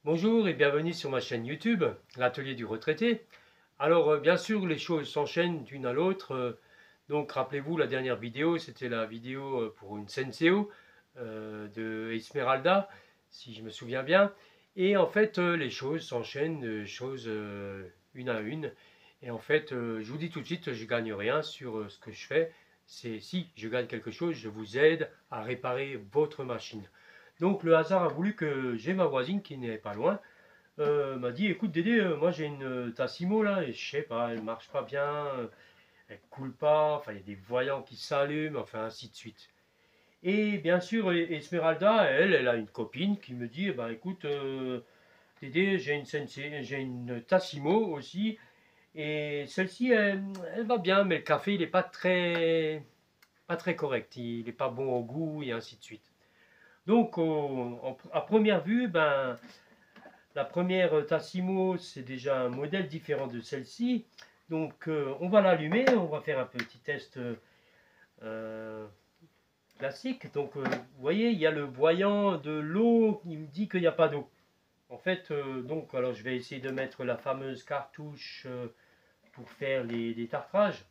Bonjour et bienvenue sur ma chaîne YouTube, l'atelier du retraité. Alors bien sûr les choses s'enchaînent d'une à l'autre. Donc rappelez-vous la dernière vidéo, c'était la vidéo pour une Senseo de Esmeralda, si je me souviens bien. Et en fait les choses s'enchaînent, choses une à une. Et en fait je vous dis tout de suite, je gagne rien sur ce que je fais. C'est si je gagne quelque chose, je vous aide à réparer votre machine. Donc le hasard a voulu que j'ai ma voisine qui n'est pas loin, m'a dit écoute Dédé, moi j'ai une Tassimo là et je sais pas, elle marche pas bien, elle coule pas, enfin il y a des voyants qui s'allument, enfin ainsi de suite. Et bien sûr Esmeralda, elle a une copine qui me dit bah écoute Dédé, j'ai une Tassimo aussi et celle-ci elle va bien mais le café il est pas très correct, il est pas bon au goût et ainsi de suite. Donc à première vue, ben la première Tassimo, c'est déjà un modèle différent de celle-ci. Donc on va l'allumer, on va faire un petit test euh, classique. Donc vous voyez, il y a le voyant de l'eau, il me dit qu'il n'y a pas d'eau. En fait, donc alors je vais essayer de mettre la fameuse cartouche pour faire les tartrages.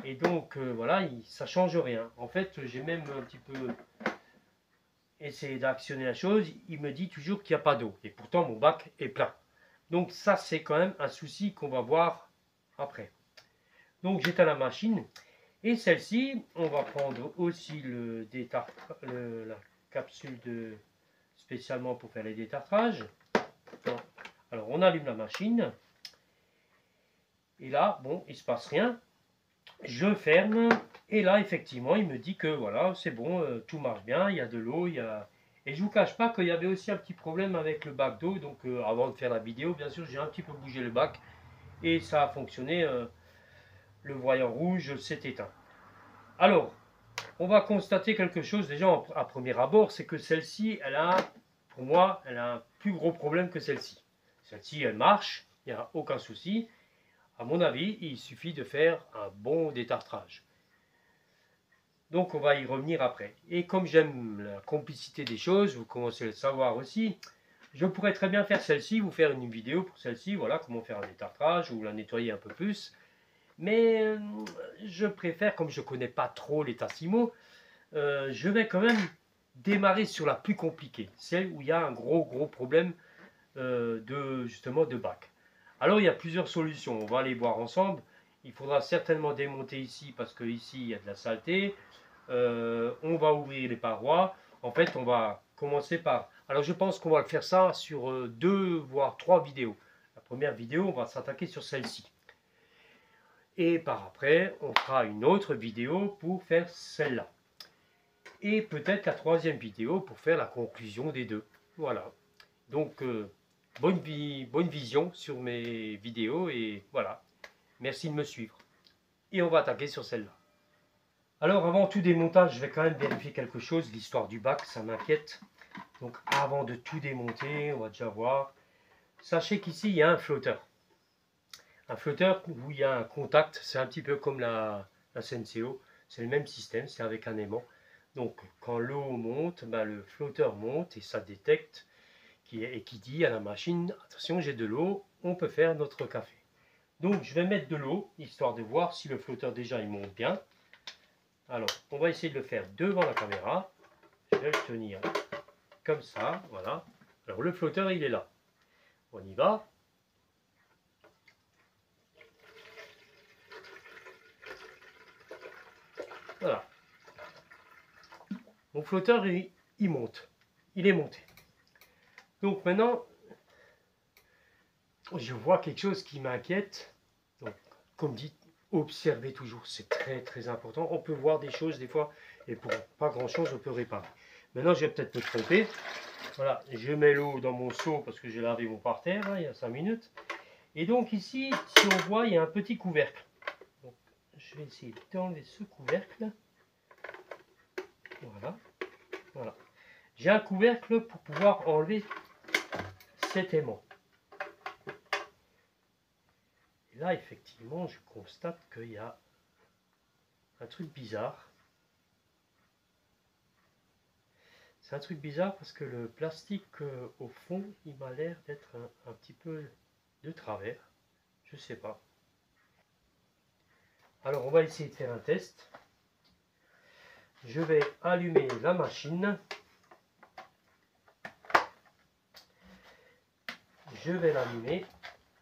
Et donc voilà, ça change rien. En fait, j'ai même un petit peu essayé d'actionner la chose. Il me dit toujours qu'il n'y a pas d'eau. Et pourtant, mon bac est plein. Donc ça, c'est quand même un souci qu'on va voir après. Donc j'éteins la machine. Et celle-ci, on va prendre aussi la capsule spécialement pour faire les détartrages. Alors on allume la machine. Et là, bon, il ne se passe rien. Je ferme. Et là, effectivement, il me dit que voilà, c'est bon, tout marche bien, il y a de l'eau, il y a... Et je ne vous cache pas qu'il y avait aussi un petit problème avec le bac d'eau. Donc avant de faire la vidéo, bien sûr, j'ai un petit peu bougé le bac. Et ça a fonctionné. Le voyant rouge s'est éteint. Alors, on va constater quelque chose déjà à premier abord, c'est que celle-ci, pour moi, elle a un plus gros problème que celle-ci. Celle-ci, elle marche, il n'y a aucun souci. À mon avis, il suffit de faire un bon détartrage. Donc, on va y revenir après. Et comme j'aime la complicité des choses, vous commencez à le savoir aussi, je pourrais très bien faire celle-ci, vous faire une vidéo pour celle-ci, voilà, comment faire un détartrage, ou la nettoyer un peu plus. Mais je préfère, comme je ne connais pas trop les Tassimo, je vais quand même démarrer sur la plus compliquée, celle où il y a un gros problème justement de bac. Alors il y a plusieurs solutions, on va les voir ensemble. Il faudra certainement démonter ici parce que ici il y a de la saleté. On va ouvrir les parois. En fait, on va commencer par. Alors je pense qu'on va faire ça sur deux voire trois vidéos. La première vidéo, on va s'attaquer sur celle-ci. Et par après, on fera une autre vidéo pour faire celle-là. Et peut-être la troisième vidéo pour faire la conclusion des deux. Voilà. Donc, bonne vision sur mes vidéos et voilà. Merci de me suivre. Et on va attaquer sur celle-là. Alors, avant tout démontage, je vais quand même vérifier quelque chose. L'histoire du bac, ça m'inquiète. Donc, avant de tout démonter, on va déjà voir. Sachez qu'ici, il y a un flotteur. Un flotteur où il y a un contact, c'est un petit peu comme la Senseo, c'est le même système, c'est avec un aimant. Donc quand l'eau monte, ben, le flotteur monte et ça détecte et qui dit à la machine, attention j'ai de l'eau, on peut faire notre café. Donc je vais mettre de l'eau, histoire de voir si le flotteur déjà il monte bien. Alors on va essayer de le faire devant la caméra, je vais le tenir comme ça, voilà. Alors le flotteur il est là, on y va. Voilà, mon flotteur il monte, il est monté. Donc maintenant, je vois quelque chose qui m'inquiète. Donc, comme dit, observez toujours, c'est très important. On peut voir des choses des fois, et pour pas grand chose, on peut réparer. Maintenant, je vais peut-être me tromper. Voilà, je mets l'eau dans mon seau parce que j'ai lavé mon parterre hein, il y a 5 minutes. Et donc ici, si on voit, il y a un petit couvercle. Donc, je vais essayer d'enlever ce couvercle. Voilà, voilà. J'ai un couvercle pour pouvoir enlever cet aimant. Et là, effectivement, je constate qu'il y a un truc bizarre. C'est un truc bizarre parce que le plastique au fond, il m'a l'air d'être un petit peu de travers. Je sais pas. Alors on va essayer de faire un test. Je vais allumer la machine. Je vais l'allumer.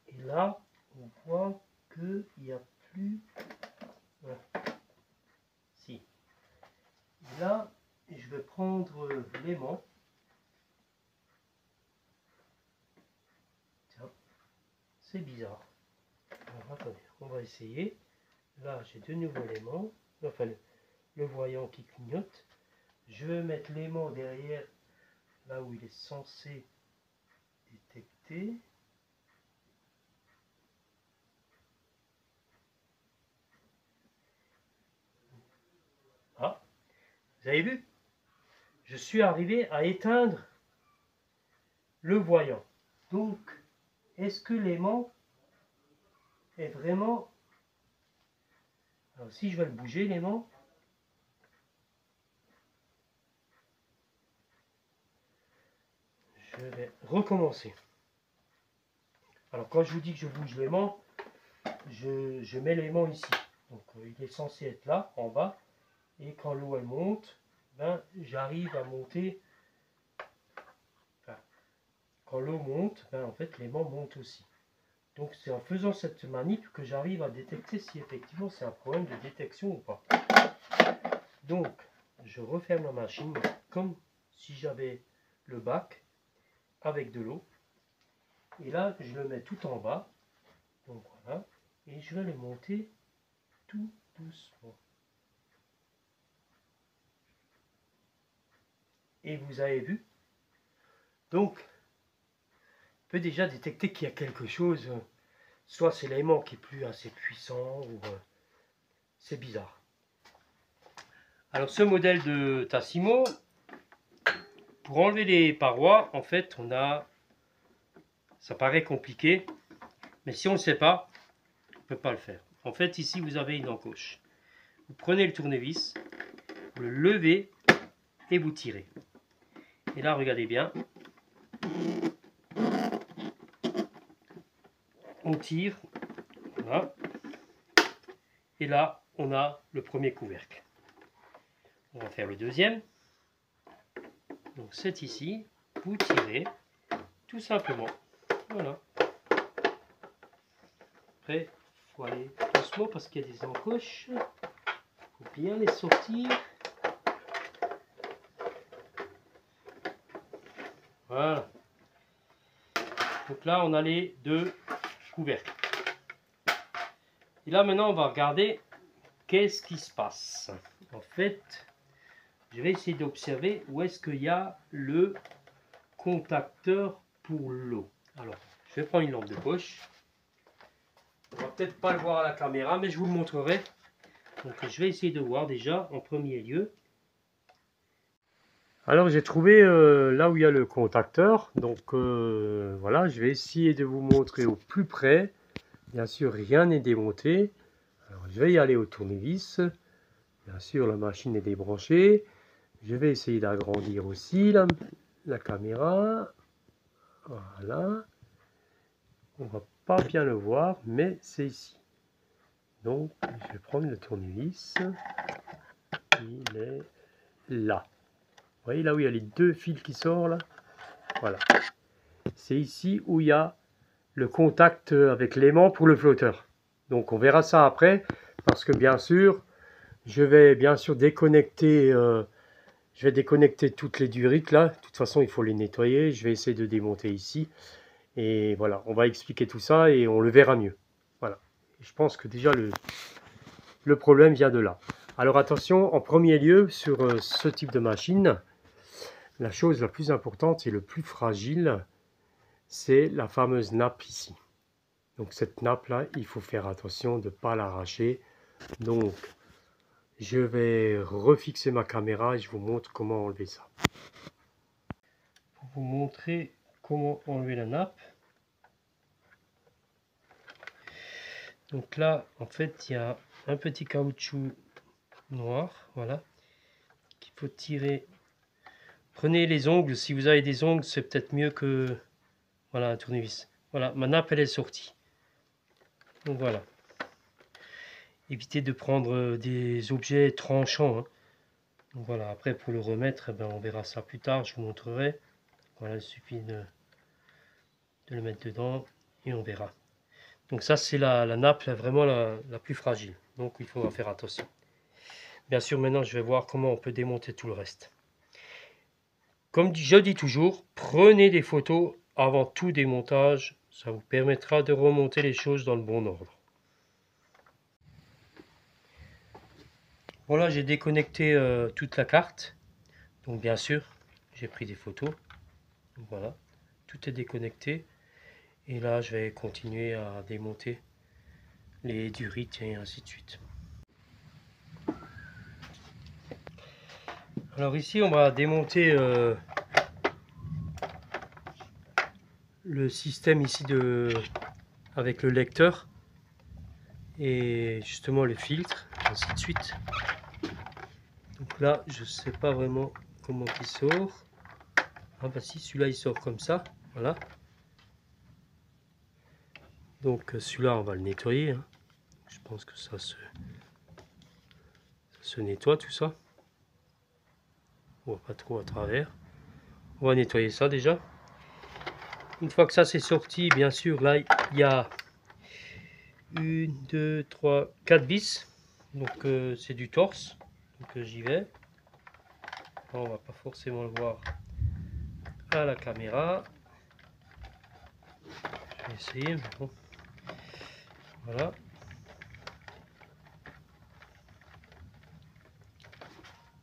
Et là, on voit qu'il n'y a plus... Voilà. Si. Et là, je vais prendre l'aimant. Tiens, c'est bizarre. Alors attendez, on va essayer. Là, j'ai de nouveau l'aimant. Enfin, le voyant qui clignote. Je vais mettre l'aimant derrière, là où il est censé détecter. Ah, vous avez vu? Je suis arrivé à éteindre le voyant. Donc, est-ce que l'aimant est vraiment... Alors, si je vais le bouger, l'aimant, je vais recommencer. Alors, quand je vous dis que je bouge l'aimant, je mets l'aimant ici. Donc, il est censé être là, en bas. Et quand l'eau elle monte, ben, j'arrive à monter. Enfin, quand l'eau monte, ben, en fait, l'aimant monte aussi. Donc, c'est en faisant cette manip que j'arrive à détecter si effectivement c'est un problème de détection ou pas. Donc, je referme la machine comme si j'avais le bac avec de l'eau. Et là, je le mets tout en bas. Donc voilà. Et je vais le monter tout doucement. Et vous avez vu. Donc, on peut déjà détecter qu'il y a quelque chose. Soit c'est l'aimant qui est plus assez puissant, ou c'est bizarre. Alors ce modèle de Tassimo, pour enlever les parois, en fait, ça paraît compliqué, mais si on ne sait pas, on ne peut pas le faire. En fait, ici, vous avez une encoche. Vous prenez le tournevis, vous le levez et vous tirez. Et là, regardez bien. On tire, voilà. Et là, on a le premier couvercle. On va faire le deuxième. Donc c'est ici, vous tirez, tout simplement. Voilà. Après, il faut aller doucement parce qu'il y a des encoches. Il faut bien les sortir. Voilà. Donc là, on a les deux couvercles. Et là, maintenant, on va regarder qu'est-ce qui se passe. En fait, je vais essayer d'observer où est-ce qu'il y a le contacteur pour l'eau. Alors, je vais prendre une lampe de poche. On va peut-être pas le voir à la caméra, mais je vous le montrerai. Donc, je vais essayer de voir déjà en premier lieu. Alors, j'ai trouvé là où il y a le contacteur. Donc, voilà, je vais essayer de vous montrer au plus près. Bien sûr, rien n'est démonté. Alors, je vais y aller au tournevis. Bien sûr, la machine est débranchée. Je vais essayer d'agrandir aussi la caméra. Voilà. On va pas bien le voir, mais c'est ici. Donc, je vais prendre le tournevis. Il est là. Vous voyez là où il y a les deux fils qui sortent là? Voilà. C'est ici où il y a le contact avec l'aimant pour le flotteur. Donc, on verra ça après, parce que bien sûr, je vais bien sûr déconnecter... je vais déconnecter toutes les durites là. De toute façon, il faut les nettoyer. Je vais essayer de démonter ici. Et voilà, on va expliquer tout ça et on le verra mieux. Voilà. Je pense que déjà le problème vient de là. Alors attention, en premier lieu, sur ce type de machine, la chose la plus importante et le plus fragile, c'est la fameuse nappe ici. Donc cette nappe là, il faut faire attention de ne pas l'arracher. Donc je vais refixer ma caméra et je vous montre comment enlever ça. Pour vous montrer comment enlever la nappe. Donc là, en fait, il y a un petit caoutchouc noir, voilà, qu'il faut tirer Prenez les ongles, si vous avez des ongles, c'est peut-être mieux que voilà, un tournevis. Voilà, ma nappe elle est sortie. Donc voilà. Évitez de prendre des objets tranchants, hein. Donc voilà, après pour le remettre, eh ben, on verra ça plus tard, je vous montrerai. Voilà, il suffit de le mettre dedans et on verra. Donc ça c'est la nappe vraiment la plus fragile, donc il faut faire attention. Bien sûr maintenant je vais voir comment on peut démonter tout le reste. Comme je dis toujours, prenez des photos avant tout démontage, ça vous permettra de remonter les choses dans le bon ordre. Voilà, j'ai déconnecté toute la carte, donc bien sûr j'ai pris des photos, donc voilà, tout est déconnecté. Et là, je vais continuer à démonter les durites et ainsi de suite. Alors ici, on va démonter le système ici avec le lecteur et justement le filtre, ainsi de suite. Donc là, je ne sais pas vraiment comment il sort. Ah bah si, celui-là il sort comme ça, voilà. Donc celui-là, on va le nettoyer, hein. Je pense que ça se nettoie tout ça. On voit pas trop à travers. On va nettoyer ça déjà. Une fois que ça c'est sorti, bien sûr, là il y a 1, 2, 3, 4 vis. Donc c'est du torse. Donc j'y vais. Là, on va pas forcément le voir à la caméra. Je vais essayer, mais bon. Voilà.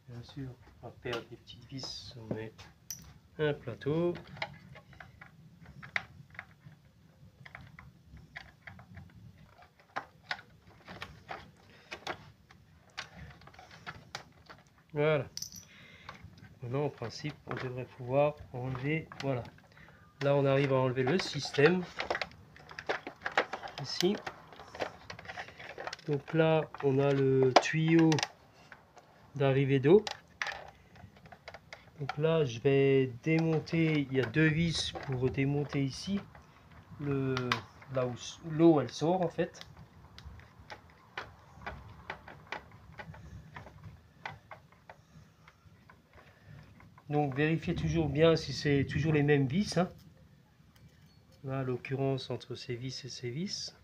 Bien sûr, on va perdre des petites vis. On met un plateau. Voilà. Maintenant, en principe, on devrait pouvoir enlever. Voilà. Là, on arrive à enlever le système. Ici. Donc là, on a le tuyau d'arrivée d'eau. Donc là, je vais démonter. Il y a 2 vis pour démonter ici. Là où l'eau elle sort en fait. Donc vérifiez toujours bien si c'est toujours les mêmes vis, hein. Là, l'occurrence entre ces vis et ces vis,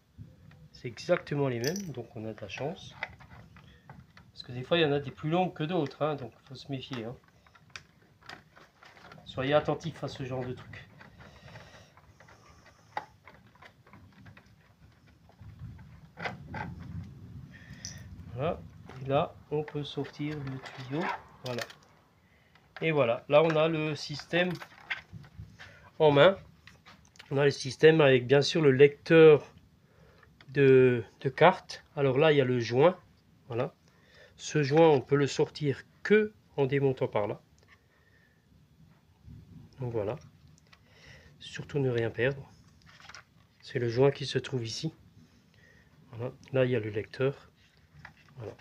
c'est exactement les mêmes, donc on a de la chance. Parce que des fois, il y en a des plus longues que d'autres, hein, donc il faut se méfier, hein. Soyez attentifs à ce genre de truc. Voilà, et là, on peut sortir le tuyau, voilà. Et voilà, là on a le système en main. On a le système avec bien sûr le lecteur de carte. Alors là, il y a le joint. Voilà. Ce joint, on peut le sortir que en démontant par là. Donc voilà. Surtout ne rien perdre. C'est le joint qui se trouve ici. Voilà. Là, il y a le lecteur. Voilà.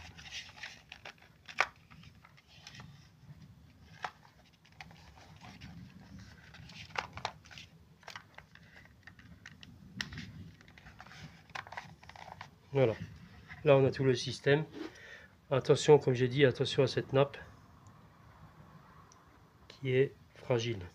Voilà. Là, on a tout le système. Attention, comme j'ai dit, attention à cette nappe qui est fragile.